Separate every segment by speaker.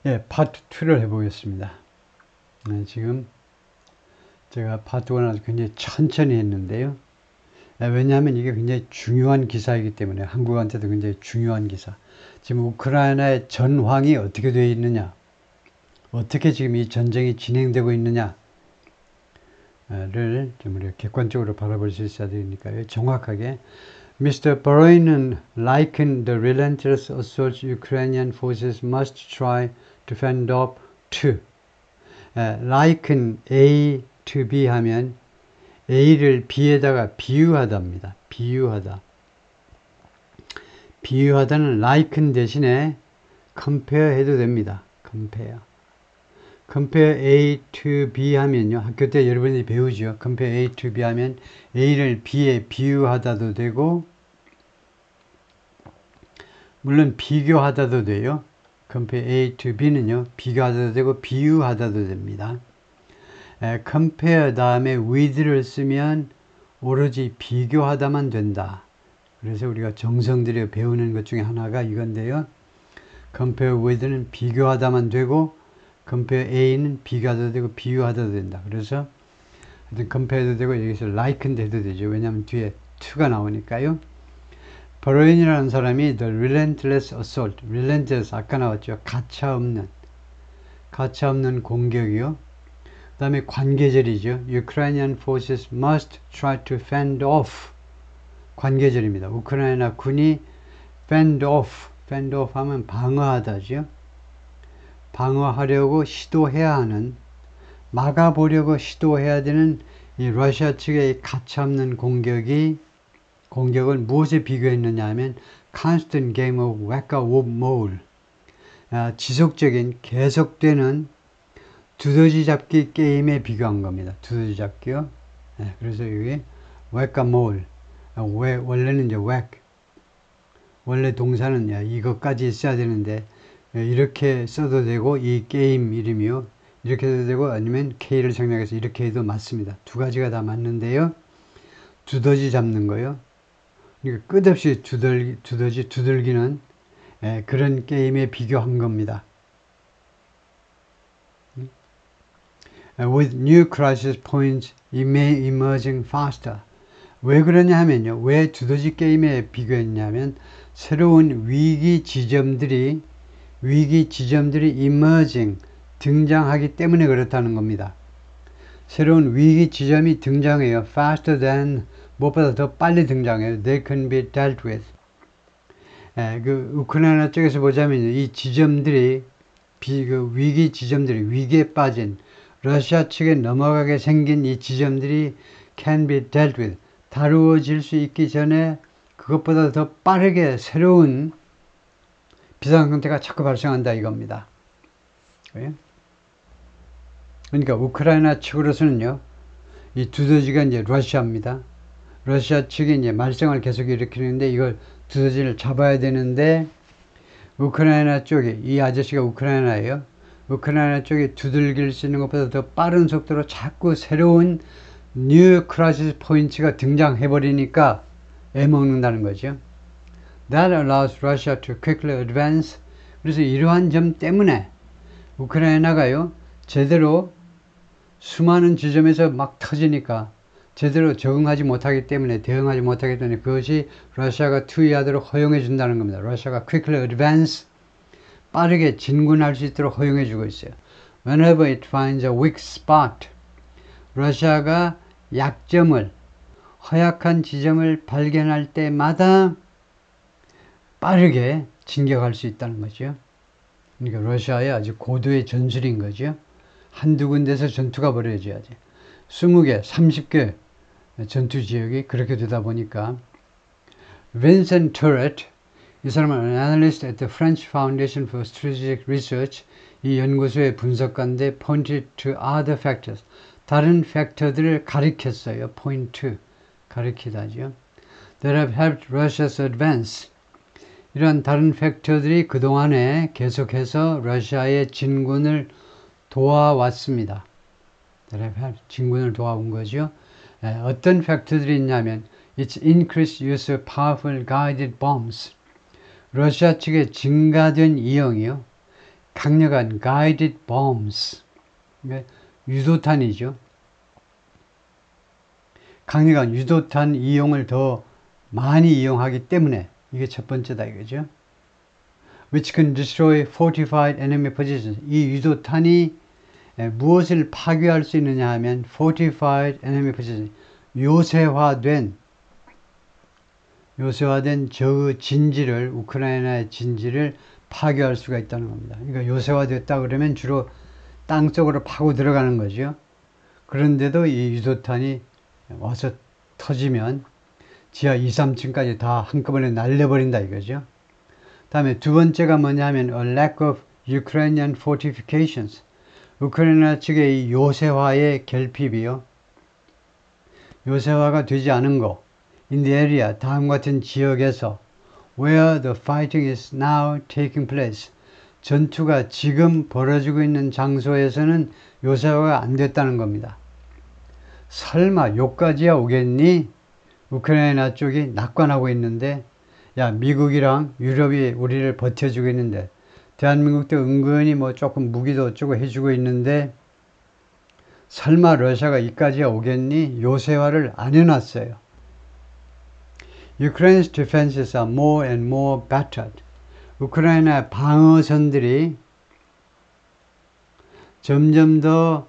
Speaker 1: 예, 파트 2를 해보겠습니다. 지금 제가 파트 1을 굉장히 천천히 했는데요. 왜냐하면 이게 굉장히 중요한 기사이기 때문에 한국한테도 굉장히 중요한 기사. 지금 우크라이나의 전황이 어떻게 되어 있느냐, 어떻게 지금 이 전쟁이 진행되고 있느냐를 좀 우리가 객관적으로 바라볼 수 있어야 되니까요. 정확하게 Mr. Voronin likened the relentless assault Ukrainian forces must try to fend off to. liken A to B 하면 A를 B에다가 비유하다입니다. 비유하다. 비유하다는 liken 대신에 compare 해도 됩니다. compare. compare A to B 하면요. 학교 때 여러분이 배우죠. compare A to B 하면 A를 B에 비유하다도 되고, 물론 비교하다도 돼요. compare A to B는요. 비교하다도 되고 비유하다도 됩니다. compare 다음에 with를 쓰면 오로지 비교하다만 된다. 그래서 우리가 정성들여 배우는 것 중에 하나가 이건데요. compare with는 비교하다만 되고 compare A는 비교하다도 되고 비유하다도 된다. 그래서 하여튼 compare도 되고 여기서 likened 해도 되죠. 왜냐하면 뒤에 to가 나오니까요. 버로인이라는 사람이 the relentless assault, relentless 아까 나왔죠. 가차없는 공격이요. 그 다음에 관계절이죠. Ukrainian forces must try to fend off. 관계절입니다. 우크라이나 군이 fend off 하면 방어하다죠. 방어하려고 시도해야 하는, 막아보려고 시도해야 되는 이 러시아 측의 가차없는 공격을 무엇에 비교했느냐 하면 constant game of whack-a-mole, 지속적인 계속되는 두더지 잡기 게임에 비교한 겁니다. 두더지 잡기요. 그래서 여기 whack-a-mole, 원래는 이제 whack, 원래 동사는 이것까지 써야 되는데 이렇게 써도 되고, 이 게임 이름이요. 이렇게 해도 되고, 아니면 K를 생략해서 이렇게 해도 맞습니다. 두 가지가 다 맞는데요. 두더지 잡는 거요. 그러니까 끝없이 두들기는 그런 게임에 비교한 겁니다. With new crisis points emerging faster. 왜 그러냐 하면요. 왜 두더지 게임에 비교했냐면 새로운 위기 지점들이 emerging, 등장하기 때문에 그렇다는 겁니다. 새로운 위기 지점이 등장해요. faster than, 무엇보다 더 빨리 등장해요. They can be dealt with. 그 우크라이나 쪽에서 보자면 이 지점들이, 위기 지점들이, 위기에 빠진 러시아 측에 넘어가게 생긴 이 지점들이 can be dealt with, 다루어질 수 있기 전에 그것보다 더 빠르게 새로운 비상상태가 자꾸 발생한다 이겁니다. 그러니까 우크라이나 측으로서는요, 이 두더지가 이제 러시아입니다. 러시아 측이 이제 말썽을 계속 일으키는데 이걸 두더지를 잡아야 되는데, 우크라이나 쪽에, 이 아저씨가 우크라이나예요. 우크라이나 쪽에 두들길 수 있는 것보다 더 빠른 속도로 자꾸 새로운 뉴 크라이시스 포인트가 등장해버리니까 애먹는다는 거죠. That allows Russia to quickly advance. 그래서 이러한 점 때문에 우크라이나가요, 제대로 수많은 지점에서 막 터지니까 제대로 적응하지 못하기 때문에, 대응하지 못하기 때문에 그것이 러시아가 투입하도록 허용해 준다는 겁니다. 러시아가 quickly advance, 빠르게 진군할 수 있도록 허용해 주고 있어요. Whenever it finds a weak spot, 러시아가 약점을, 허약한 지점을 발견할 때마다 빠르게 진격할 수 있다는 거죠. 그러니까 러시아의 아주 고도의 전술인 거죠. 한두 군데서 전투가 벌어져야지. 20개, 30개 전투 지역이 그렇게 되다 보니까. Vincent Turret, 이 사람은 an analyst at the French Foundation for Strategic Research, 이 연구소의 분석가인데 pointed to other factors, 다른 팩터들을 가리켰어요. point to, 가리키다죠. That have helped Russia's advance. 이런 다른 팩터들이 그동안에 계속해서 러시아의 진군을 도와왔습니다. 진군을 도와온 거죠. 어떤 팩터들이 있냐면 It's increased use of powerful guided bombs. 러시아 측의 증가된 이용이요. 강력한 guided bombs, 유도탄이죠. 강력한 유도탄 이용을 더 많이 이용하기 때문에 이게 첫 번째다 이거죠. Which can destroy fortified enemy positions. 이 유도탄이 무엇을 파괴할 수 있느냐 하면 fortified enemy positions, 요새화된 저 진지를, 우크라이나의 진지를 파괴할 수가 있다는 겁니다. 그러니까 요새화됐다 그러면 주로 땅속으로 파고 들어가는 거죠. 그런데도 이 유도탄이 와서 터지면 지하 2, 3층까지 다 한꺼번에 날려버린다 이거죠. 다음에 두 번째가 뭐냐 하면 a lack of Ukrainian fortifications. 우크라이나 측의 이 요새화의 결핍이요. 요새화가 되지 않은 거. In the area, 다음과 같은 지역에서 where the fighting is now taking place. 전투가 지금 벌어지고 있는 장소에서는 요새화가 안 됐다는 겁니다. 설마 요까지야 오겠니? 우크라이나 쪽이 낙관하고 있는데, 야, 미국이랑 유럽이 우리를 버텨주고 있는데, 대한민국도 은근히 뭐 조금 무기도 어쩌고 해주고 있는데, 설마 러시아가 이까지야 오겠니? 요새화를 안 해놨어요. Ukraine's defenses are more and more battered. 우크라이나 방어선들이 점점 더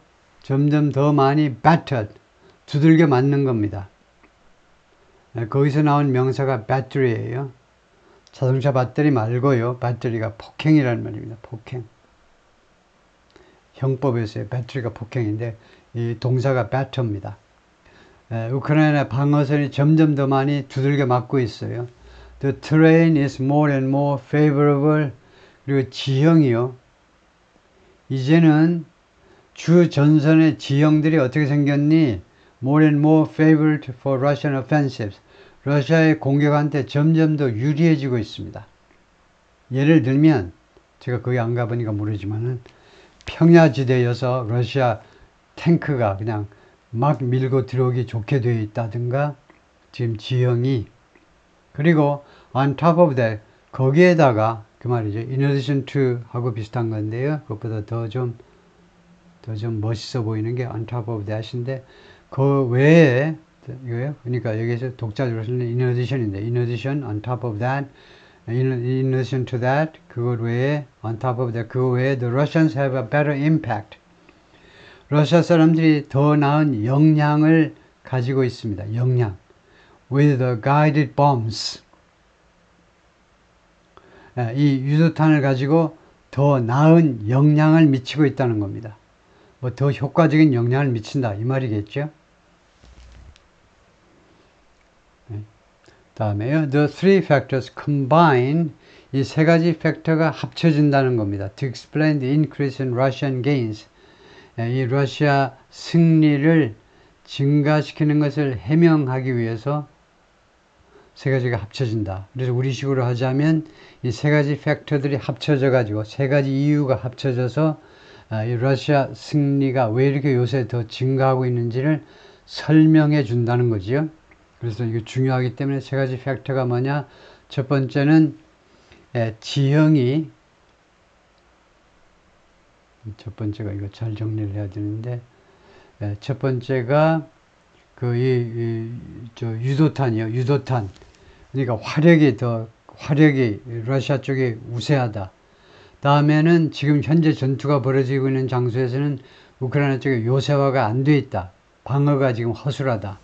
Speaker 1: 많이 battered, 두들겨 맞는 겁니다. 거기서 나온 명사가 battery예요. 자동차 배터리 말고요. 배터리가 폭행이라는 말입니다. 폭행. 형법에서의 배터리가 폭행인데 이 동사가 batter입니다. 우크라이나 방어선이 점점 더 많이 두들겨 맞고 있어요. The terrain is more and more favorable. 그리고 지형이요. 이제는 주 전선의 지형들이 어떻게 생겼니? More and more favored for Russian offensives. 러시아의 공격한테 점점 더 유리해지고 있습니다. 예를 들면 제가 거기 안 가보니까 모르지만은 평야지대여서 러시아 탱크가 그냥 막 밀고 들어오기 좋게 되어 있다든가 지금 지형이 그리고 on top of that 거기에다가 그 말이죠. in addition to 하고 비슷한 건데요. 그것보다 더 좀 멋있어 보이는 게 on top of that인데 그 외에 이거요. 그러니까 여기서 독자적으로 쓰는 in addition인데 in addition, on top of that, in addition to that, 그것 외에 on top of that, 그 외에 the Russians have a better impact. 러시아 사람들이 더 나은 역량을 가지고 있습니다. 역량. With the guided bombs. 이 유도탄을 가지고 더 나은 역량을 미치고 있다는 겁니다. 뭐 더 효과적인 역량을 미친다 이 말이겠죠. 다음에요. The three factors combine. 이 세 가지 팩터가 합쳐진다는 겁니다. To explain the increase in Russian gains. 이 러시아 승리를 증가시키는 것을 해명하기 위해서 세 가지가 합쳐진다. 그래서 우리식으로 하자면 이 세 가지 팩터들이 합쳐져 가지고 세 가지 이유가 합쳐져서 이 러시아 승리가 왜 이렇게 요새 더 증가하고 있는지를 설명해 준다는 거지요. 그래서 이거 중요하기 때문에 세 가지 팩터가 뭐냐? 첫 번째는 지형이 첫 번째가 이거 잘 정리를 해야 되는데 첫 번째가 유도탄이요. 유도탄. 그러니까 화력이 러시아 쪽에 우세하다. 다음에는 지금 현재 전투가 벌어지고 있는 장소에서는 우크라이나 쪽에 요새화가 안 돼 있다. 방어가 지금 허술하다.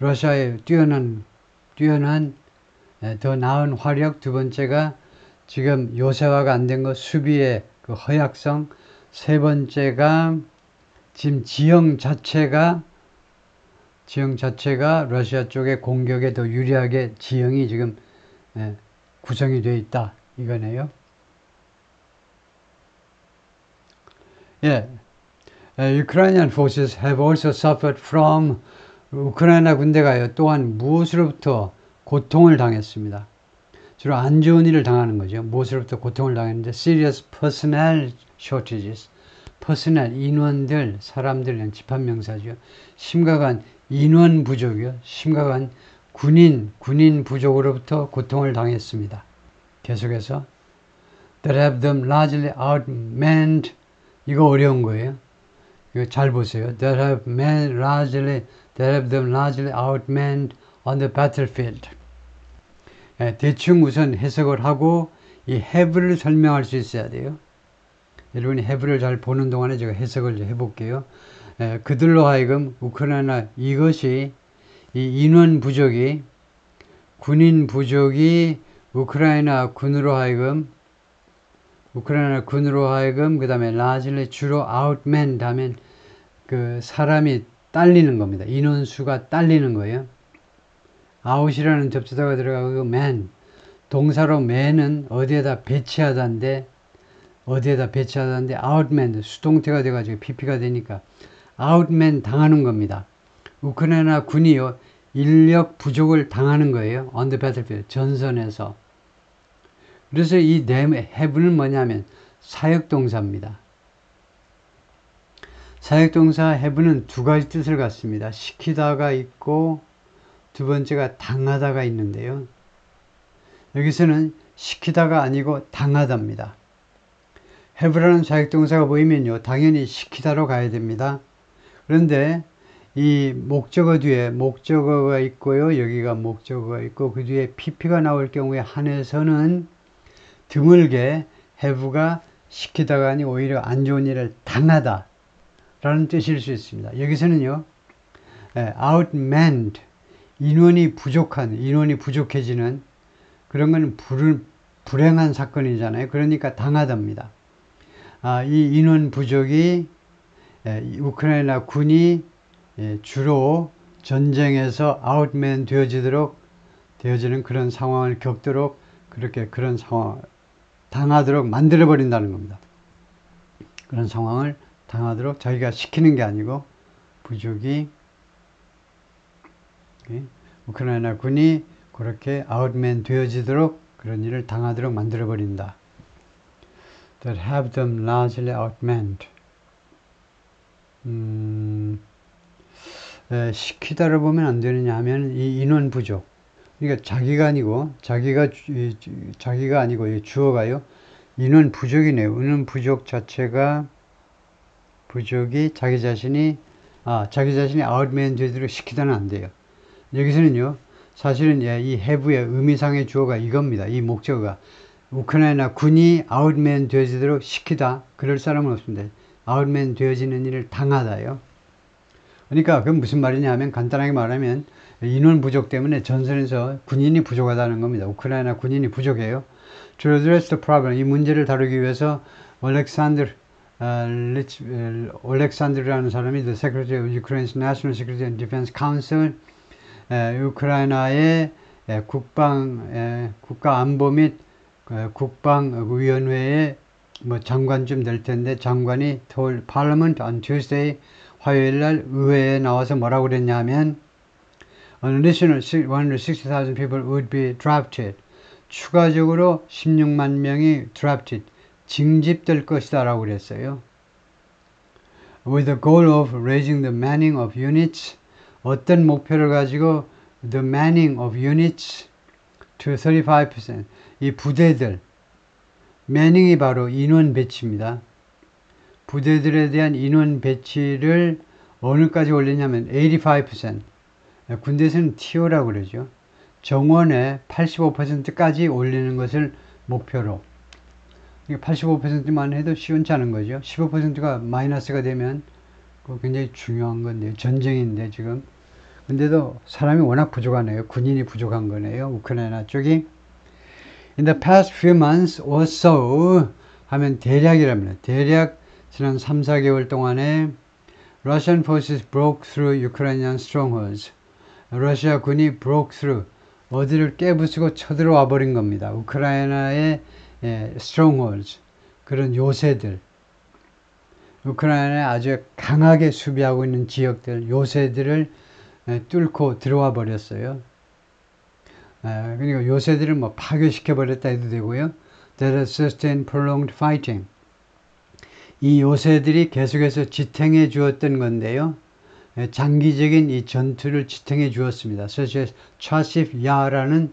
Speaker 1: 러시아의 뛰어난 더 나은 화력. 두 번째가 지금 요새화가 안 된 것, 수비의 그 허약성. 세 번째가 지금 지형 자체가 러시아 쪽의 공격에 더 유리하게 지형이 지금 구성이 되어 있다 이거네요. Ukrainian forces have also suffered from. 우크라이나 군대가요 또한 무엇으로부터 고통을 당했습니다. 주로 안 좋은 일을 당하는 거죠. 무엇으로부터 고통을 당했는데 serious personnel shortages. personnel 인원들 사람들 그냥 집합명사죠. 심각한 인원 부족이요. 심각한 군인 부족으로부터 고통을 당했습니다. 계속해서 that have them largely outmanned. 이거 어려운 거예요. 이거 잘 보세요. That have them largely outmanned on the battlefield. 대충 우선 해석을 하고 이 have를 설명할 수 있어야 돼요. 여러분이 have를 잘 보는 동안에 제가 해석을 해볼게요. 그들로 하여금 우크라이나 이것이 이 인원 부족이 군인 부족이 우크라이나 군으로 하여금 그 다음에 largely 주로 outmanned 하면 그 사람이 딸리는 겁니다. 인원수가 딸리는 거예요. out이라는 접수사가 들어가고 man 동사로 man은 어디에다 배치하다인데 outman 수동태가 돼가지고 pp가 되니까 outman 당하는 겁니다. 우크라이나 군이요 인력 부족을 당하는 거예요. on the battlefield 전선에서. 그래서 이 have는 뭐냐면 사역동사입니다. 사역동사 have는 두 가지 뜻을 갖습니다. 시키다가 있고 두 번째가 당하다가 있는데요. 여기서는 시키다가 아니고 당하다입니다. have라는 사역동사가 보이면요 당연히 시키다로 가야 됩니다. 그런데 이 목적어 뒤에 목적어가 있고요. 여기가 목적어가 있고 그 뒤에 pp가 나올 경우에 한해서는 드물게 have가 시키다가 아니고 오히려 안 좋은 일을 당하다 라는 뜻일 수 있습니다. 여기서는요 outmanned 인원이 부족해지는 그런 건 불행한 사건이잖아요. 그러니까 당하답니다. 이 인원 부족이 우크라이나 군이 주로 전쟁에서 outman 되어지는 그런 상황을 겪도록 그렇게 그런 상황 당하도록 만들어 버린다는 겁니다. 그런 상황을 당하도록 자기가 시키는 게 아니고 부족이 우크라이나 군이 그렇게 outman 되어지도록 그런 일을 당하도록 만들어 버린다. That have them largely outmanned. 시키다를 보면 안 되느냐 하면 이 인원 부족. 그러니까 자기가 아니고 주어가요. 인원 부족이네요. 인원 부족 자체가 부족이 자기 자신이 outman 되도록 시키다는 안 돼요. 여기서는요. 사실은 이 have의 의미상의 주어가 이겁니다. 이 목적어가 우크라이나 군이 outman 되어지도록 시키다. 그럴 사람은 없습니다. outman 되어지는 일을 당하다요. 그러니까 그건 무슨 말이냐 하면 간단하게 말하면 인원 부족 때문에 전선에서 군인이 부족하다는 겁니다. 우크라이나 군인이 부족해요. To address the problem, 이 문제를 다루기 위해서 올렉산드르라는 사람이 The Secretary of Ukraine's National Security and Defense Council 우크라이나의 국가안보 및 국방위원회의 장관쯤 될 텐데 장관이 told Parliament on Tuesday 화요일 날 의회에 나와서 뭐라고 그랬냐 하면 An additional 160,000 people would be drafted. 추가적으로 16만 명이 drafted, 징집될 것이다 라고 그랬어요. With the goal of raising the manning of units, 어떤 목표를 가지고 the manning of units to 35%. 이 부대들, manning이 바로 인원 배치입니다. 부대들에 대한 인원 배치를 어느까지 올리냐면 85%. 군대에서는 TO라고 그러죠. 정원의 85%까지 올리는 것을 목표로. 85%만 해도 시원치 않은 거죠. 15%가 마이너스가 되면 굉장히 중요한 건데요. 전쟁인데 지금. 근데도 사람이 워낙 부족하네요. 군인이 부족한 거네요. 우크라이나 쪽이. In the past few months or so 하면 대략이랍니다. 대략 지난 3, 4개월 동안에 Russian forces broke through Ukrainian strongholds. 러시아 군이 broke through, 어디를 깨부수고 쳐들어와 버린 겁니다. 우크라이나의 strongholds, 그런 요새들. 우크라이나에 아주 강하게 수비하고 있는 지역들, 요새들을 뚫고 들어와 버렸어요. 그러니까 요새들을 파괴시켜 버렸다 해도 되고요. That has sustained prolonged fighting. 이 요새들이 계속해서 지탱해 주었던 건데요. 장기적인 이 전투를 지탱해 주었습니다. such as 차시프야라는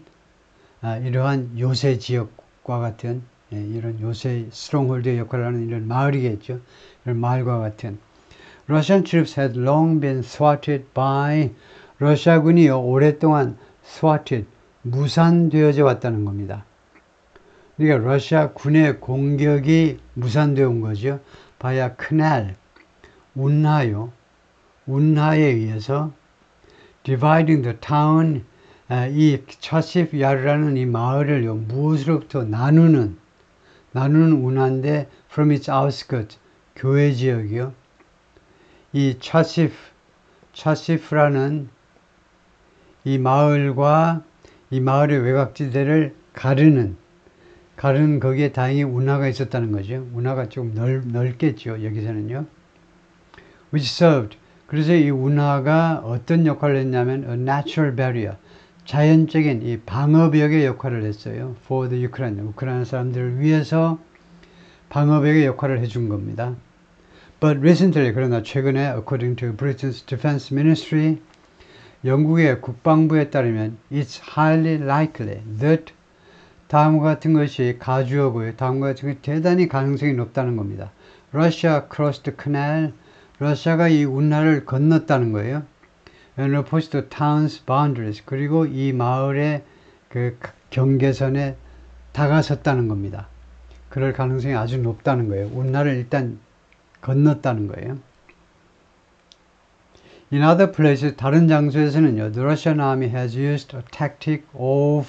Speaker 1: 이러한 요새 지역과 같은 이런 요새 스트롱홀드의 역할을 하는 이런 마을이겠죠. 이런 마을과 같은. Russian troops had long been thwarted by 러시아군이요 오랫동안 thwarted 무산되어져 왔다는 겁니다. 그러니까 러시아 군의 공격이 무산되어 온 거죠. by a canal 운하에 의해서 dividing the town 이 차시프 야르라는 이 마을을요 무엇으로부터 나누는 운하인데 from its outskirts 교외 지역이요. 이 차시프라는 이 마을과 이 마을의 외곽지대를 가르는 거기에 다행히 운하가 있었다는 거죠. 운하가 조금 넓겠죠. 여기서는요. which served 그래서 이 운하가 어떤 역할을 했냐면 a natural barrier 자연적인 이 방어벽의 역할을 했어요. for the Ukraine 우크라이나 사람들을 위해서 방어벽의 역할을 해준 겁니다. But recently 그러나 최근에 according to Britain's Defense Ministry 영국의 국방부에 따르면 it's highly likely that 다음과 같은 것이 가주어고요. 다음과 같은 것이 대단히 가능성이 높다는 겁니다. Russia crossed the canal 러시아가 이 운하를 건넜다는 거예요. And opposed the town's boundaries. 그리고 이 마을의 그 경계선에 다가섰다는 겁니다. 그럴 가능성이 아주 높다는 거예요. 운하를 일단 건넜다는 거예요. In other places, 다른 장소에서는요. The Russian army has used a tactic of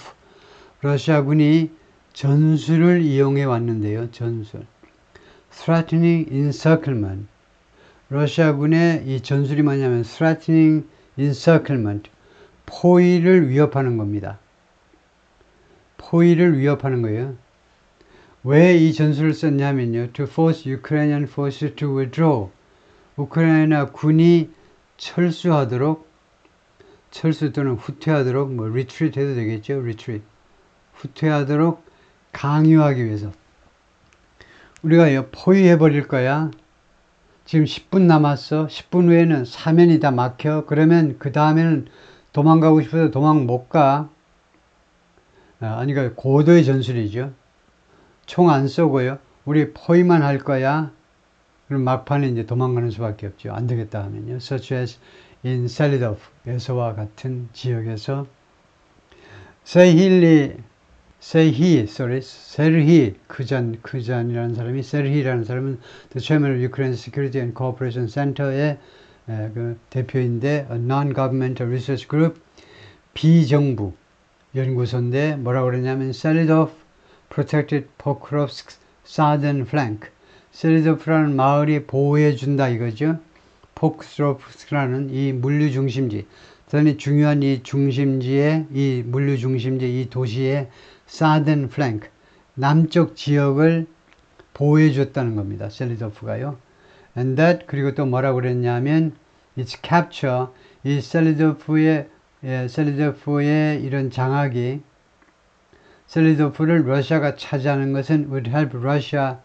Speaker 1: 러시아군이 전술을 이용해 왔는데요. 전술. Threatening encirclement. 러시아군의 이 전술이 뭐냐면 threatening encirclement, 포위를 위협하는 겁니다. 포위를 위협하는 거예요. 왜 이 전술을 썼냐면요. To force Ukrainian forces to withdraw. 우크라이나 군이 철수 또는 후퇴하도록 뭐 retreat 해도 되겠죠. retreat. 후퇴하도록 강요하기 위해서. 우리가 포위해 버릴 거야. 지금 10분 남았어. 10분 후에는 사면이 다 막혀. 그러면 그 다음에는 도망가고 싶어서 도망 못 가. 아니, 그러니까 고도의 전술이죠. 총 안 쏘고요. 우리 포위만 할 거야. 그럼 막판에 이제 도망가는 수밖에 없죠. 안 되겠다 하면요. Such as in 셀리도프에서와 같은 지역에서 세르히 크잔이라는 사람이 세르히라는 사람은 The Chairman of Ukraine Security and Cooperation Center의 그 대표인데 a non-governmental research group 비정부 연구소인데 뭐라고 그러냐면 셀리도프 protected Pokrovsk southern flank 셀리도프라는 마을이 보호해준다 이거죠. 포크스로프스크라는 이 물류 중심지 대단히 중요한 이 중심지의 이 물류 중심지 이 도시의 southern flank 남쪽 지역을 보호해 줬다는 겁니다. 셀리도프가요. And that 그리고 또 뭐라고 그랬냐면 its capture 이 셀리도프의 이런 장악이 셀리도프를 러시아가 차지하는 것은 would help Russia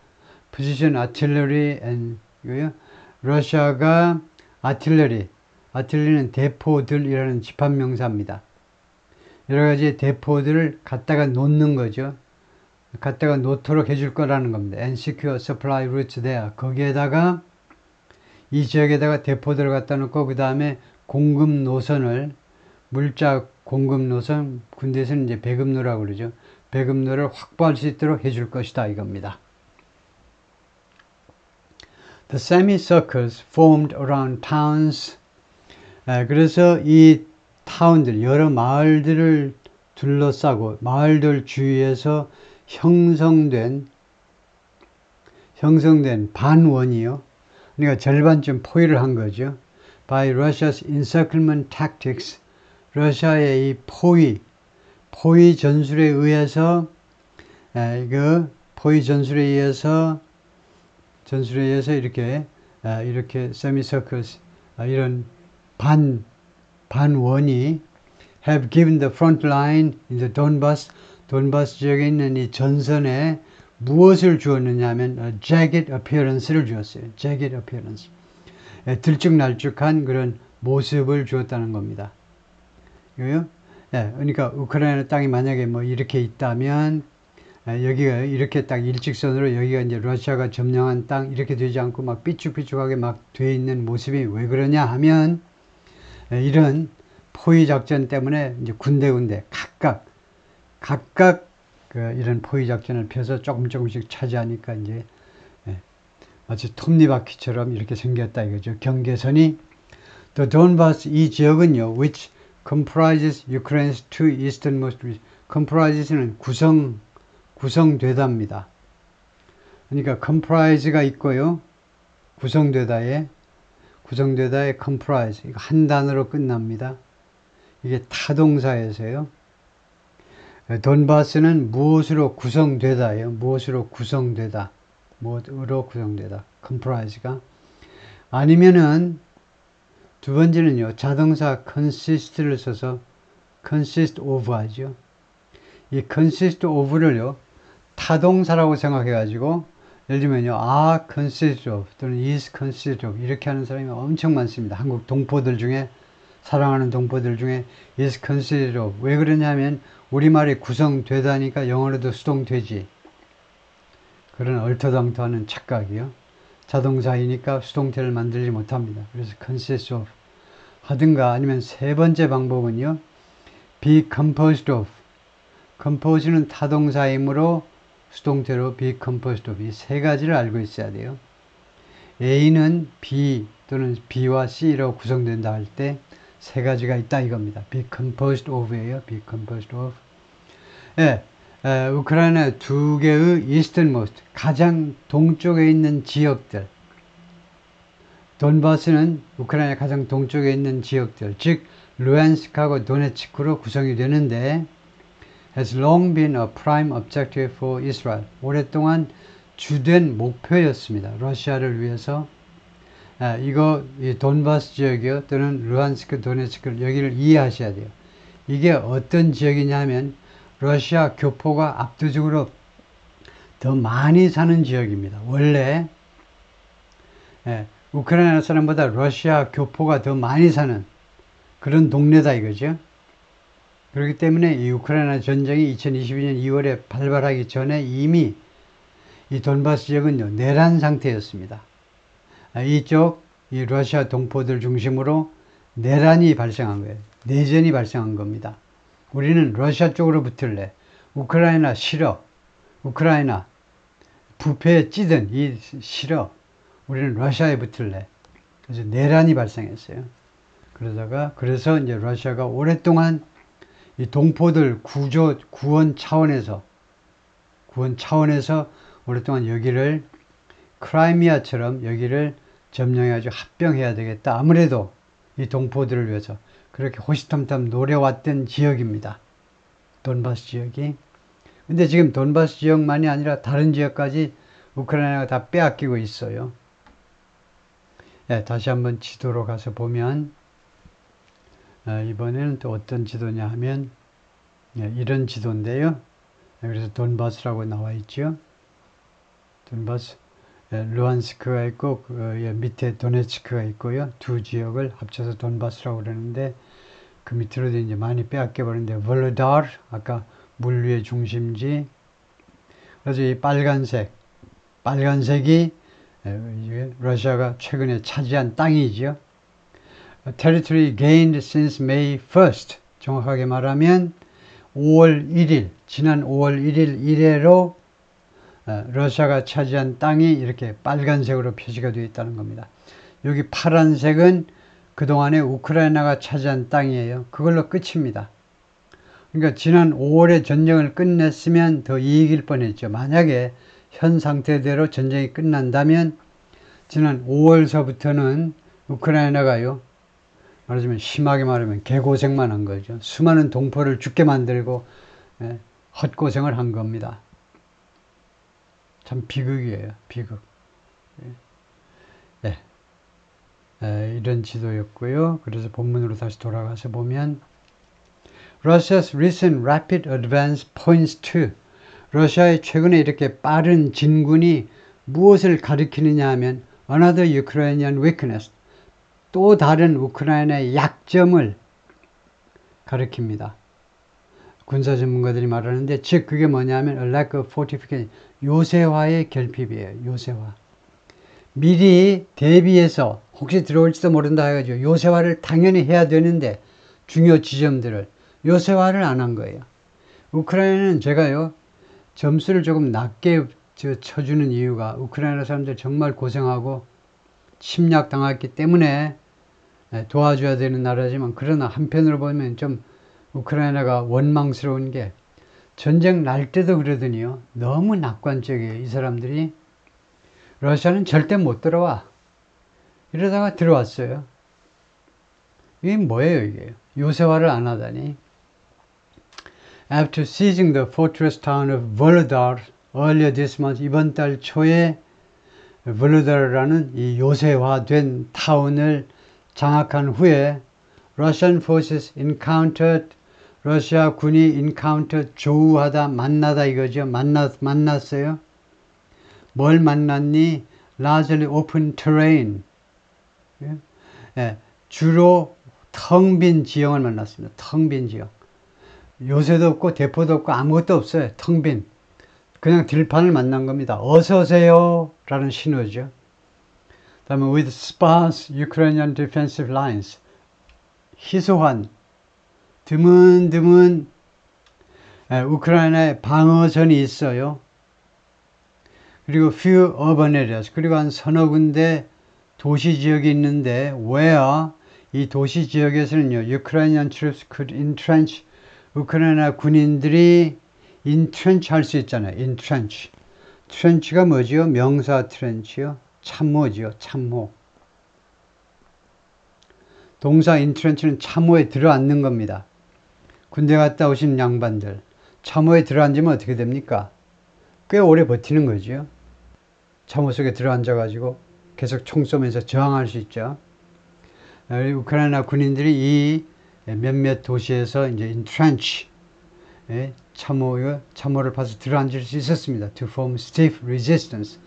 Speaker 1: position artillery and 러시아가 아틀레리는 대포들이라는 집합명사입니다. 여러 가지 대포들을 갖다가 놓는 거죠. 갖다가 놓도록 해줄 거라는 겁니다. And secure supply routes there. 거기에다가 이 지역에다가 대포들을 갖다 놓고 그 다음에 공급 노선을 물자 공급 노선 군대에서는 이제 배급로라고 그러죠. 배급로를 확보할 수 있도록 해줄 것이다 이겁니다. The semicircles formed around towns. 그래서 이 타운들, 여러 마을들을 둘러싸고 마을들 주위에서 형성된 반원이요. 그러니까 절반쯤 포위를 한 거죠. By Russia's encirclement tactics. 러시아의 이 포위 전술에 의해서 이렇게 semicircles 이런 반원이 have given the front line in the 돈바스 지역에 있는 이 전선에 무엇을 주었느냐 하면 jagged appearance를 주었어요. jagged appearance. 들쭉날쭉한 그런 모습을 주었다는 겁니다. 그러니까 우크라이나 땅이 만약에 뭐 이렇게 있다면 여기가 이렇게 딱 일직선으로 여기가 이제 러시아가 점령한 땅 이렇게 되지 않고 막 삐쭉삐쭉하게 막 돼 있는 모습이 왜 그러냐 하면 이런 포위 작전 때문에 이제 군데군데 각각 이런 포위 작전을 펴서 조금씩 차지하니까 이제 마치 톱니바퀴처럼 이렇게 생겼다 이거죠. 경계선이 The Donbass 이 지역은요, which comprises Ukraine's two easternmost regions. comprise는 구성되다입니다. 그러니까 comprise가 있고요, 구성되다에 comprise 이거 한 단어로 끝납니다. 이게 타동사에서요. 돈바스는 무엇으로 구성되다예요. 무엇으로 구성되다. comprise가 아니면은 두 번째는요, 자동사 consist를 써서 consist of 하죠. 이 consist of를요, 타동사라고 생각해 가지고 예를 들면요, consist of 또는 is consist of 이렇게 하는 사람이 엄청 많습니다. 한국 동포들 중에, 사랑하는 동포들 중에 is consist of 왜 그러냐면 우리말이 구성되다니까 영어로도 수동되지, 그런 얼토당토하는 착각이요. 자동사이니까 수동태를 만들지 못합니다. 그래서 consist of 하든가, 아니면 세 번째 방법은요, be composed of. compose는 타동사이므로 수동태로 be composed of 이 세 가지를 알고 있어야 돼요. A는 B 또는 B와 C로 구성된다 할 때 세 가지가 있다 이겁니다. be composed of예요. be composed of. 예, 우크라이나 두 개의 easternmost 가장 동쪽에 있는 지역들, 돈바스는 우크라이나 가장 동쪽에 있는 지역들, 즉 루안스크하고 도네츠크로 구성이 되는데 has long been a prime objective for Israel. 오랫동안 주된 목표였습니다. 러시아를 위해서. 이 돈바스 지역이요, 또는 루안스크, 도네츠크 여기를 이해하셔야 돼요. 이게 어떤 지역이냐 하면 러시아 교포가 압도적으로 더 많이 사는 지역입니다. 원래 우크라이나 사람보다 러시아 교포가 더 많이 사는 그런 동네다 이거죠. 그렇기 때문에 이 우크라이나 전쟁이 2022년 2월에 발발하기 전에 이미 이 돈바스 지역은요, 내란 상태였습니다. 이쪽 이 러시아 동포들 중심으로 내란이 발생한 거예요. 내전이 발생한 겁니다. 우리는 러시아 쪽으로 붙을래. 우크라이나 싫어. 우크라이나 부패에 찌든 이 싫어. 우리는 러시아에 붙을래. 그래서 내란이 발생했어요. 그래서 이제 러시아가 오랫동안 이 동포들 구원 차원에서 오랫동안 여기를 크라이미아처럼 여기를 점령해가지고 합병해야 되겠다. 아무래도 이 동포들을 위해서 그렇게 호시탐탐 노려왔던 지역입니다. 돈바스 지역이. 근데 지금 돈바스 지역만이 아니라 다른 지역까지 우크라이나가 다 빼앗기고 있어요. 다시 한번 지도로 가서 보면 이번에는 또 어떤 지도냐 하면 이런 지도인데요. 그래서 돈바스라고 나와 있죠. 돈바스, 루안스크가 있고 밑에 도네츠크가 있고요. 두 지역을 합쳐서 돈바스라고 그러는데 그 밑으로도 이제 많이 빼앗겨 버렸는데 볼로다르 아까 물 위의 중심지. 그래서 이 빨간색이 러시아가 최근에 차지한 땅이죠. Territory gained since May 1st. 정확하게 말하면 5월 1일, 지난 5월 1일 이래로 러시아가 차지한 땅이 이렇게 빨간색으로 표시가 되어 있다는 겁니다. 여기 파란색은 그동안에 우크라이나가 차지한 땅이에요. 그걸로 끝입니다. 그러니까 지난 5월에 전쟁을 끝냈으면 더 이익일 뻔했죠. 만약에 현 상태대로 전쟁이 끝난다면 지난 5월서부터는 우크라이나가요, 말하자면 심하게 말하면 개고생만 한 거죠. 수많은 동포를 죽게 만들고 헛고생을 한 겁니다. 참 비극이에요. 비극. 이런 지도였고요. 그래서 본문으로 다시 돌아가서 보면 Russia's recent rapid advance points to 러시아의 최근에 이렇게 빠른 진군이 무엇을 가리키느냐 하면 another Ukrainian weakness 또 다른 우크라이나의 약점을 가리킵니다. 군사 전문가들이 말하는데, 즉 그게 뭐냐면 a lack of fortification, 요새화의 결핍이에요. 요새화. 미리 대비해서 혹시 들어올지도 모른다 해가지고 요새화를 당연히 해야 되는데 중요 지점들을 요새화를 안 한 거예요. 우크라이나는 제가요 점수를 조금 낮게 쳐주는 이유가 우크라이나 사람들 정말 고생하고 침략당했기 때문에 도와줘야 되는 나라지만, 그러나 한편으로 보면 좀 우크라이나가 원망스러운 게 전쟁 날 때도 그러더니요 너무 낙관적이에요. 이 사람들이 러시아는 절대 못 들어와 이러다가 들어왔어요. 이게 뭐예요 이게? 요새화를 안 하다니. After seizing the fortress town of Volodar earlier this month, 이번 달 초에 볼로다르라는 이 요새화된 타운을 장악한 후에 Russian forces encountered, 러시아 군이 encounter, 조우하다, 만나다 이거죠. 만났어요. 뭘 만났니? Largely open terrain. 주로 텅 빈 지형을 만났습니다. 텅 빈 지형. 요새도 없고 대포도 없고 아무것도 없어요. 텅 빈. 그냥 들판을 만난 겁니다. 어서 오세요 라는 신호죠. 다음에 with sparse Ukrainian defensive lines, 희소한 드문드문 우크라이나의 방어전이 있어요. 그리고 few urban areas, 그리고 한 서너 군데 도시 지역이 있는데 where 이 도시 지역에서는요 Ukrainian troops could entrench, 우크라이나 군인들이 entrench 할 수 있잖아요. entrench. trench가 뭐지요? 명사 trench요. 참모지요. 참모. 동사 entrench는 참모에 들어앉는 겁니다. 군대 갔다 오신 양반들 참모에 들어앉으면 어떻게 됩니까? 꽤 오래 버티는 거죠. 참호 속에 들어앉아 가지고 계속 총 쏘면서 저항할 수 있죠. 우크라이나 군인들이 이 몇몇 도시에서 이제 entrench, 참호를 파서 들어앉을 수 있었습니다. To form stiff resistance,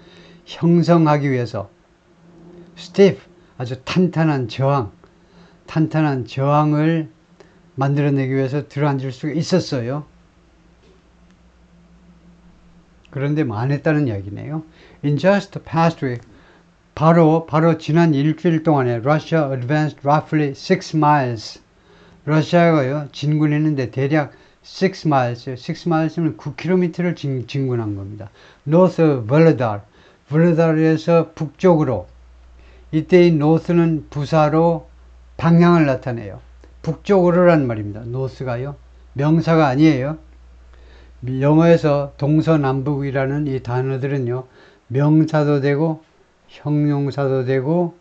Speaker 1: 형성하기 위해서. stiff, 아주 탄탄한 저항을 만들어내기 위해서 들어앉을 수가 있었어요. 그런데 뭐 안 했다는 이야기네요. In just the past week, 바로 지난 일주일 동안에 Russia advanced roughly 6 miles. 러시아가요 진군했는데 대략 6 miles, 6 miles면 9km를 진군한 겁니다. North of Volodar, 볼로다르에서 북쪽으로. 이때 이 north는 부사로 방향을 나타내요. 북쪽으로란 말입니다. north가요 명사가 아니에요. 영어에서 동서남북이라는 이 단어들은요 명사도 되고 형용사도 되고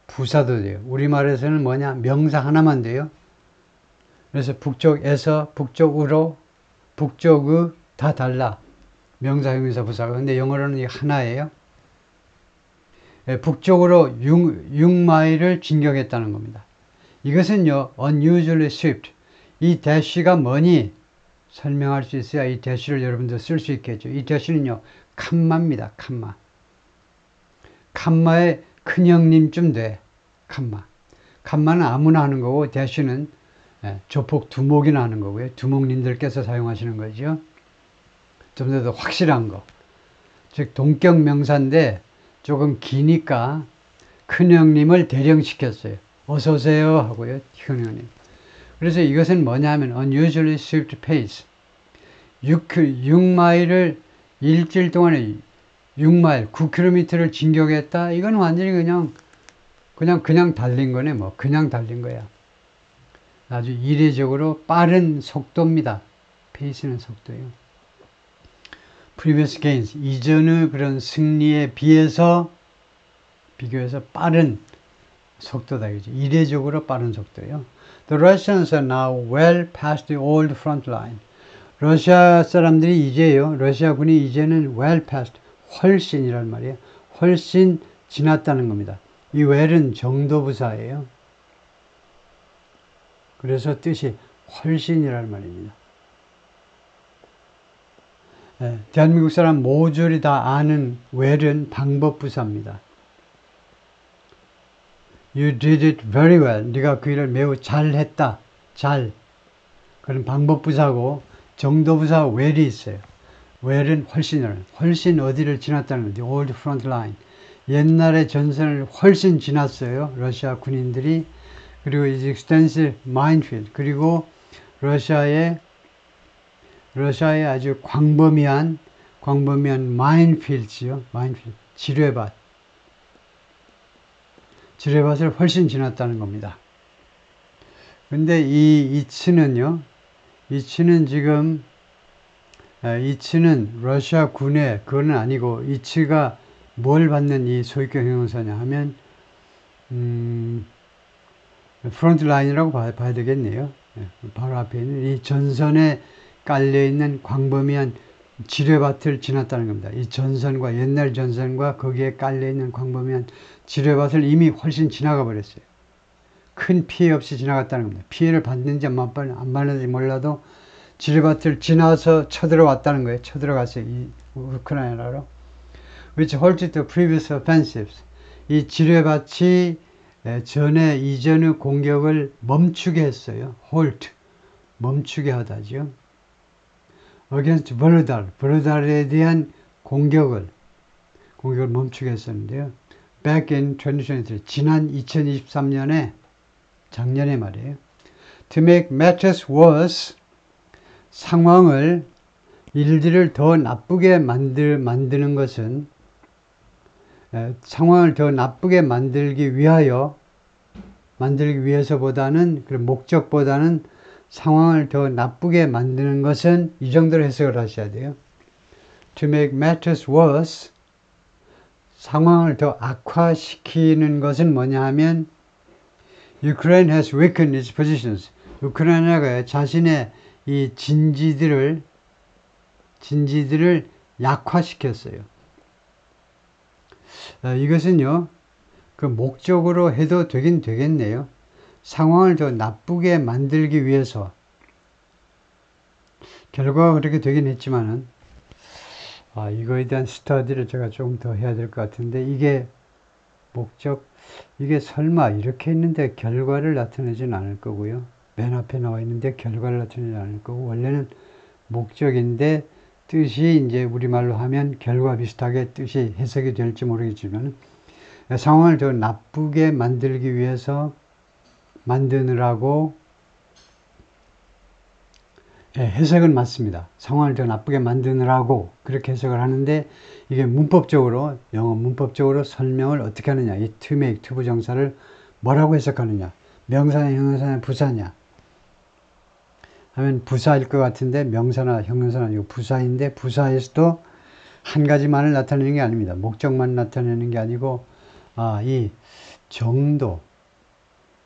Speaker 1: 부사도 돼요. 우리말에서는 뭐냐? 명사 하나만 돼요. 그래서 북쪽에서 북쪽으로, 북쪽의 다 달라. 명사, 형용사, 부사가. 근데 영어로는 하나예요. 북쪽으로 6마일을 진격했다는 겁니다. 이것은요 unusually swift. 이 대시가 뭐니? 설명할 수 있어야 이 대시를 여러분들 쓸 수 있겠죠. 이 대시는요 칸마입니다. 칸마의 큰형님쯤 돼. 칸마는 아무나 하는 거고 대시는 조폭 두목이나 하는 거고요. 두목님들께서 사용하시는 거죠. 좀 더 확실한 거. 즉 동격 명사인데 조금 기니까 큰형님을 대령시켰어요. 어서 오세요 하고요. 큰형님. 그래서 이것은 뭐냐 하면 unusually swift pace. 6마일을 일주일 동안에 6마일, 9km를 진격했다. 이건 완전히 그냥 달린 거네. 뭐 그냥 달린 거야. 아주 이례적으로 빠른 속도입니다. 페이스는 속도예요. Previous gains, 이전의 그런 승리에 비교해서 빠른 속도다. 이례적으로 빠른 속도예요. The Russians are now well past the old front line. 러시아 사람들이 러시아 군이 이제는 well past, 훨씬이란 말이에요. 훨씬 지났다는 겁니다. 이 well은 정도부사예요. 그래서 뜻이 훨씬이란 말입니다. 대한민국 사람 모조리 다 아는 well은 방법부사입니다. You did it very well. 네가 그 일을 매우 잘했다. 그런 방법부사고 정도부사 well이 있어요. well은 훨씬 어디를 지났다는 거죠. old front line. 옛날의 전선을 훨씬 지났어요. 러시아 군인들이. 그리고 이제 extensive minefield. 그리고 러시아의 아주 광범위한 minefields요. minefield. 지뢰밭을 훨씬 지났다는 겁니다. 근데 이치는요, 지금, 이치는 러시아 군의, 그건 아니고, 이치가 뭘 받는 이 소위격 형용사냐 하면, 프론트 라인이라고 봐야 되겠네요. 바로 앞에 있는 이 전선에 깔려있는 광범위한 지뢰밭을 지났다는 겁니다. 이 전선과, 옛날 전선과 거기에 깔려있는 광범위한 지뢰밭을 이미 훨씬 지나가 버렸어요. 큰 피해 없이 지나갔다는 겁니다. 피해를 받는지 안 받는지 몰라도 지뢰밭을 지나서 쳐들어왔다는 거예요. 쳐들어갔어요. 이 우크라이나로. Which halted the previous offensives. 이 지뢰밭이 이전의 공격을 멈추게 했어요. halt. 멈추게 하다죠. against Volodar. 에 대한 공격을 멈추게 했었는데요. Back in 2023. 지난 2023년에 작년에 말이에요. To make matters worse, 일들을 더 나쁘게 만드는 것은, 상황을 더 나쁘게 만들기 위해서보다는, 그 목적보다는 상황을 더 나쁘게 만드는 것은 이 정도로 해석을 하셔야 돼요. To make matters worse, 상황을 더 악화시키는 것은 뭐냐 하면, Ukraine has weakened its positions. 우크라이나가 자신의 이 진지들을 약화시켰어요. 이것은요, 그 목적으로 해도 되긴 되겠네요. 상황을 더 나쁘게 만들기 위해서. 결과가 그렇게 되긴 했지만은, 이거에 대한 스터디를 제가 조금 더 해야 될 것 같은데, 이게 설마 이렇게 있는데 결과를 나타내지는 않을 거고요. 맨 앞에 나와 있는데 결과를 나타내지 않을 거고, 원래는 목적인데 뜻이 이제 우리말로 하면 결과 비슷하게 뜻이 해석이 될지 모르겠지만, 상황을 더 나쁘게 만들기 위해서 만드느라고, 해석은 맞습니다. 상황을 더 나쁘게 만드느라고 그렇게 해석을 하는데, 이게 영어 문법적으로 설명을 어떻게 하느냐. 이 to make, to 부정사를 뭐라고 해석하느냐. 명사냐, 형용사냐, 부사냐. 하면 부사일 것 같은데, 명사나 형용사는 아니고 부사인데, 부사에서도 한 가지만을 나타내는 게 아닙니다. 목적만 나타내는 게 아니고, 이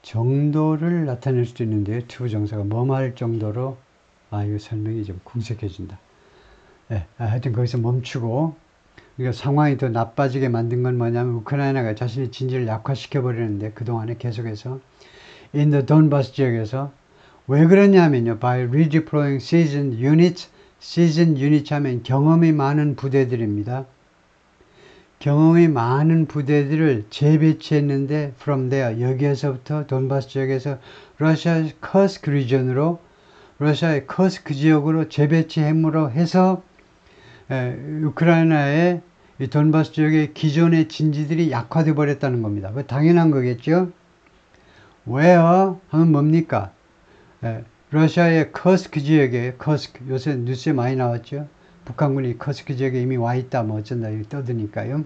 Speaker 1: 정도를 나타낼 수도 있는데요. to 부정사가 뭐뭐 할 정도로, 이거 설명이 좀 궁색해진다. 하여튼 거기서 멈추고, 그러니까 상황이 더 나빠지게 만든 건 뭐냐면, 우크라이나가 자신의 진지를 약화시켜버리는데, 그동안에 계속해서, in the Donbass 지역에서, 왜 그러냐면요, by redeploying seasoned units 하면 경험이 많은 부대들입니다. 경험이 많은 부대들을 재배치했는데, from there, 여기에서부터, 돈바스 지역에서, 러시아의 커스크 리전으로, 러시아의 커스크 지역으로 재배치함으로 해서 우크라이나의 이 돈바스 지역의 기존의 진지들이 약화돼 버렸다는 겁니다. 당연한 거겠죠. 왜요? 하면 뭡니까? 러시아의 커스크 지역에, 요새 뉴스에 많이 나왔죠. 북한군이 커스크 지역에 이미 와 있다, 뭐 어쩐다, 이렇게 떠드니까요.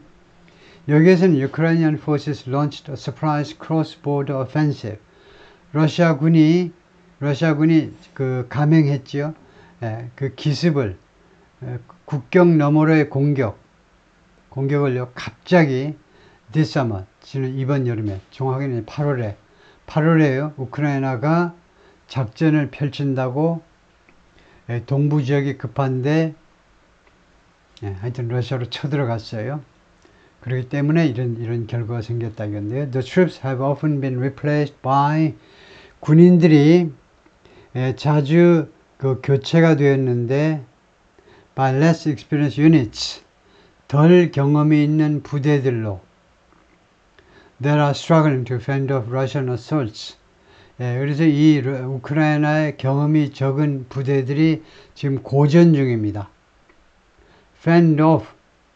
Speaker 1: 여기에서는 Ukrainian forces launched a surprise cross-border offensive. 러시아군이 그 감행했지요. 그 기습을, 국경 너머로의 공격을요, 갑자기 this summer, 이번 여름에, 정확히는 8월에요. 우크라이나가 작전을 펼친다고, 동부 지역이 급한데, 하여튼 러시아로 쳐들어갔어요. 그렇기 때문에 이런 결과가 생겼다 이건데요. The troops have often been replaced by, 군인들이 자주 그 교체가 되었는데, by less experienced units, 덜 경험이 있는 부대들로, that are struggling to fend off Russian assaults, 그래서 이 우크라이나의 경험이 적은 부대들이 지금 고전 중입니다. fend off,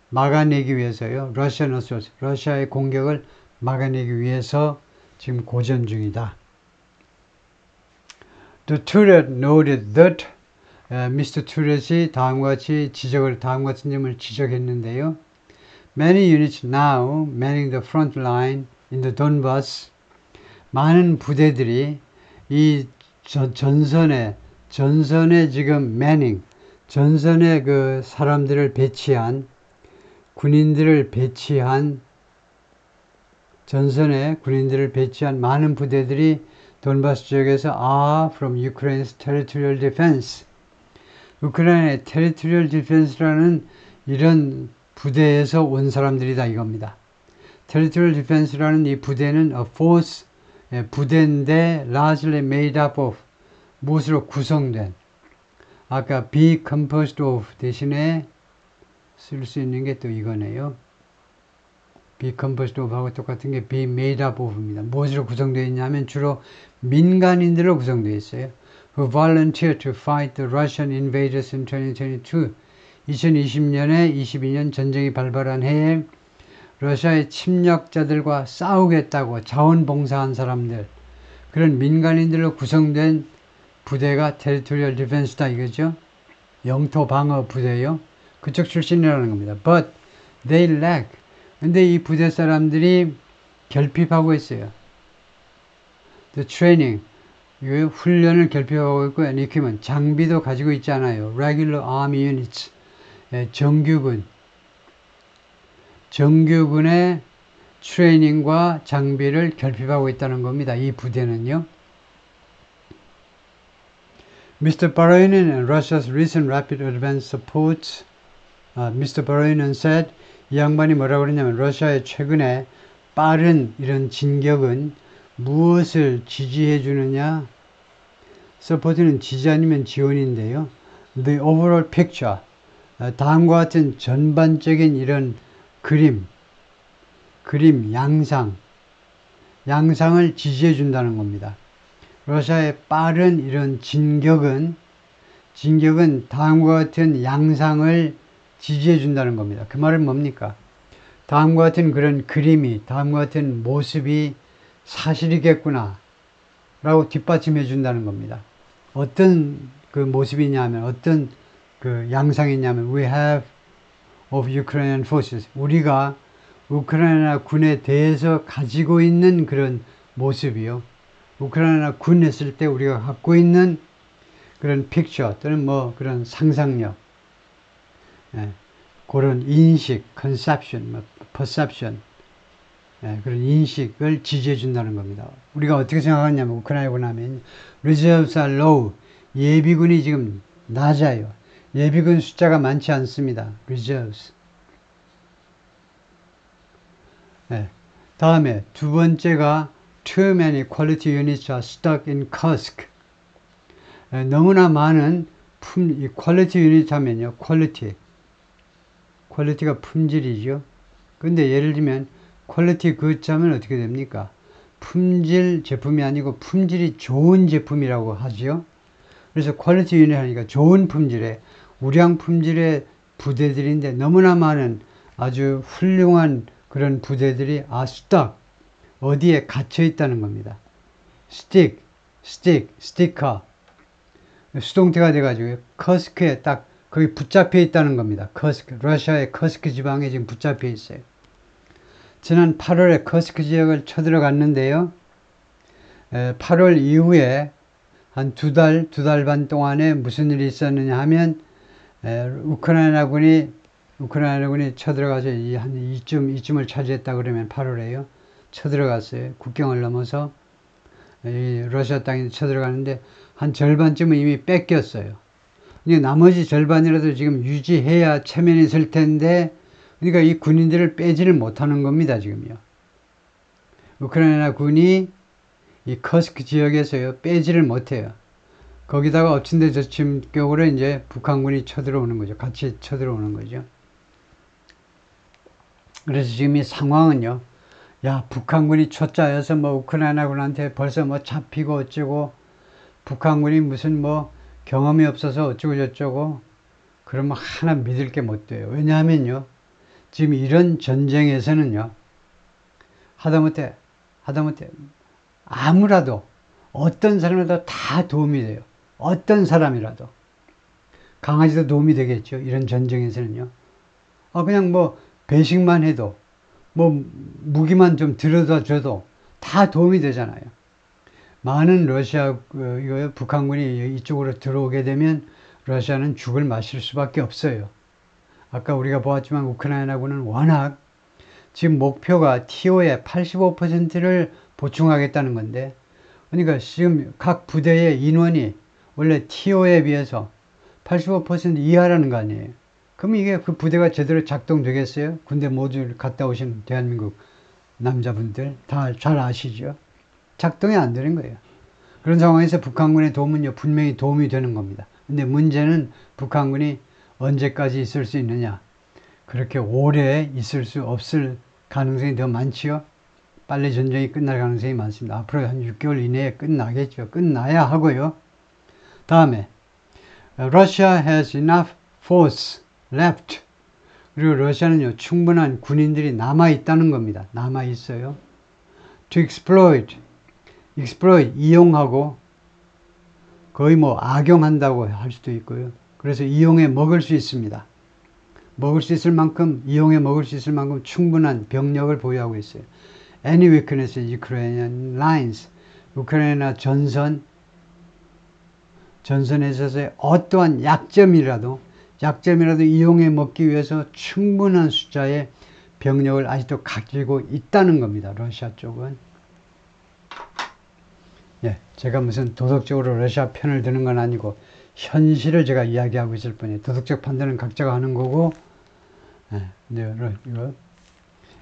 Speaker 1: 막아내기 위해서요. Russian assault, 러시아의 공격을 막아내기 위해서 지금 고전 중이다. The Turret noted that Mr. Turret이 다음과 같이 다음과 같은 점을 지적했는데요. Many units now manning the front line in the Donbass. 많은 부대들이 이 전선에 지금 manning, 전선에 그 사람들을 배치한, 군인들을 배치한, 전선에 군인들을 배치한 많은 부대들이 돈바스 지역에서 are from Ukraine's territorial defense. 우크라이나의 territorial defense라는 이런 부대에서 온 사람들이다 이겁니다. territorial defense라는 이 부대는 a force, 부대인데 largely made up of, 무엇으로 구성된, 아까 be composed of 대신에 쓸 수 있는 게 또 이거네요. be composed of 하고 똑같은 게 be made up of입니다. 무엇으로 구성되어 있냐면 주로 민간인들로 구성되어 있어요. who volunteered to fight the Russian invaders in 2022. 2020년에 22년 전쟁이 발발한 해에 러시아의 침략자들과 싸우겠다고 자원봉사한 사람들, 그런 민간인들로 구성된 부대가 테리토리얼 디펜스다 이거죠. 영토 방어 부대요. 그쪽 출신이라는 겁니다. But they lack. 근데 이 부대 사람들이 결핍하고 있어요. The training. 훈련을 결핍하고 있고, equipment. 장비도 가지고 있지 않아요. Regular army units. 정규군의 트레이닝과 장비를 결핍하고 있다는 겁니다. 이 부대는요. Mr. Baronin and Russia's recent rapid advance supports Mr. Baronin said, 이 양반이 뭐라고 그러냐면 러시아의 최근에 빠른 이런 진격은 무엇을 지지해 주느냐? support는 지지 아니면 지원인데요. The overall picture, 다음과 같은 전반적인 이런 그림, 양상을 지지해 준다는 겁니다. 러시아의 빠른 이런 진격은 다음과 같은 양상을 지지해 준다는 겁니다. 그 말은 뭡니까? 다음과 같은 그런 그림이, 다음과 같은 모습이 사실이겠구나 라고 뒷받침해 준다는 겁니다. 어떤 그 모습이냐면, 어떤 그 양상이냐면, we have of Ukrainian forces. 우리가 우크라이나 군에 대해서 가지고 있는 그런 모습이요. 우크라이나 군 했을 때 우리가 갖고 있는 그런 픽처 또는 뭐 그런 상상력, 그런 인식, conception, perception, 그런 인식을 지지해 준다는 겁니다. 우리가 어떻게 생각하냐면 우크라이나군 하면 reserves are low. 예비군이 지금 낮아요. 예비군 숫자가 많지 않습니다. reserves. 다음에 두 번째가 too many quality units are stuck in Kursk. 너무나 많은 quality unit 하면요. quality가 품질이죠. 근데 예를 들면 quality goods 하면 어떻게 됩니까? 품질 제품이 아니고 품질이 좋은 제품이라고 하죠. 그래서 quality unit 하니까 좋은 품질의 우량 품질의 부대들인데 너무나 많은 아주 훌륭한 그런 부대들이 stuck. 어디에 갇혀 있다는 겁니다. 스티커. 수동태가 돼가지고 커스크에 딱 거기 붙잡혀 있다는 겁니다. 러시아의 커스크 지방에 지금 붙잡혀 있어요. 지난 8월에 커스크 지역을 쳐들어갔는데요. 8월 이후에 한 두 달 반 동안에 무슨 일이 있었느냐 하면 우크라이나군이 쳐들어가서 한 이쯤을 차지했다 그러면 8월에요. 쳐들어갔어요. 국경을 넘어서 러시아 땅에 쳐들어가는데 한 절반쯤은 이미 뺏겼어요. 나머지 절반이라도 지금 유지해야 체면이 있을 텐데, 그러니까 이 군인들을 빼지를 못하는 겁니다, 지금요. 우크라이나 군이 이 커스크 지역에서요, 빼지를 못해요. 거기다가 엎친 데 젖힌 격으로 이제 북한군이 쳐들어오는 거죠. 같이 쳐들어오는 거죠. 그래서 지금 이 상황은요, 야, 북한군이 초짜여서 뭐 우크라이나군한테 벌써 뭐 잡히고 어쩌고, 북한군이 무슨 뭐 경험이 없어서 어쩌고 저쩌고, 그러면 하나 믿을 게 못 돼요. 왜냐하면요, 지금 이런 전쟁에서는요, 하다못해 아무라도 어떤 사람이라도 다 도움이 돼요. 어떤 사람이라도. 강아지도 도움이 되겠죠. 이런 전쟁에서는요. 그냥 뭐 배식만 해도, 뭐 무기만 좀 들여다 줘도 다 도움이 되잖아요. 많은 북한군이 이쪽으로 들어오게 되면 러시아는 죽을 마실 수밖에 없어요. 아까 우리가 보았지만 우크라이나군은 워낙 지금 목표가 TO의 85%를 보충하겠다는 건데, 그러니까 지금 각 부대의 인원이 원래 TO에 비해서 85% 이하라는 거 아니에요. 그럼 이게 그 부대가 제대로 작동되겠어요? 군대 모두 갔다 오신 대한민국 남자분들 다 잘 아시죠? 작동이 안 되는 거예요. 그런 상황에서 북한군의 도움은요, 분명히 도움이 되는 겁니다. 근데 문제는 북한군이 언제까지 있을 수 있느냐. 그렇게 오래 있을 수 없을 가능성이 더 많지요. 빨리 전쟁이 끝날 가능성이 많습니다. 앞으로 한 6개월 이내에 끝나겠죠. 끝나야 하고요. 다음에 Russia has enough force left. 그리고 러시아는요, 충분한 군인들이 남아있다는 겁니다. 남아있어요. To exploit, 이용하고, 거의 뭐 악용한다고 할 수도 있고요. 그래서 이용해 먹을 수 있습니다. 이용해 먹을 수 있을 만큼 충분한 병력을 보유하고 있어요. Any weakness in Ukrainian lines. 우크라이나 전선에 있어서의 어떠한 약점이라도 이용해 먹기 위해서 충분한 숫자의 병력을 아직도 가지고 있다는 겁니다. 러시아 쪽은. 예, 제가 무슨 도덕적으로 러시아 편을 드는 건 아니고 현실을 제가 이야기하고 있을 뿐이에요. 도덕적 판단은 각자가 하는 거고,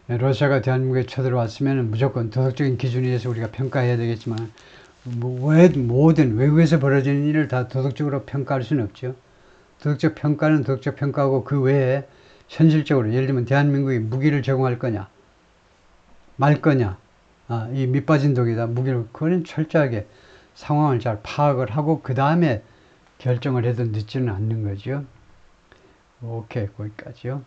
Speaker 1: 러시아가 대한민국에 쳐들어왔으면 무조건 도덕적인 기준에 의해서 우리가 평가해야 되겠지만, 모든 외국에서 벌어지는 일을 다 도덕적으로 평가할 수는 없죠. 도덕적 평가는 도덕적 평가고, 그 외에 현실적으로, 예를 들면 대한민국이 무기를 제공할 거냐 말 거냐, 이 밑빠진 독이다, 무기를, 그거는 철저하게 상황을 잘 파악을 하고 그 다음에 결정을 해도 늦지는 않는 거죠. 오케이, 거기까지요.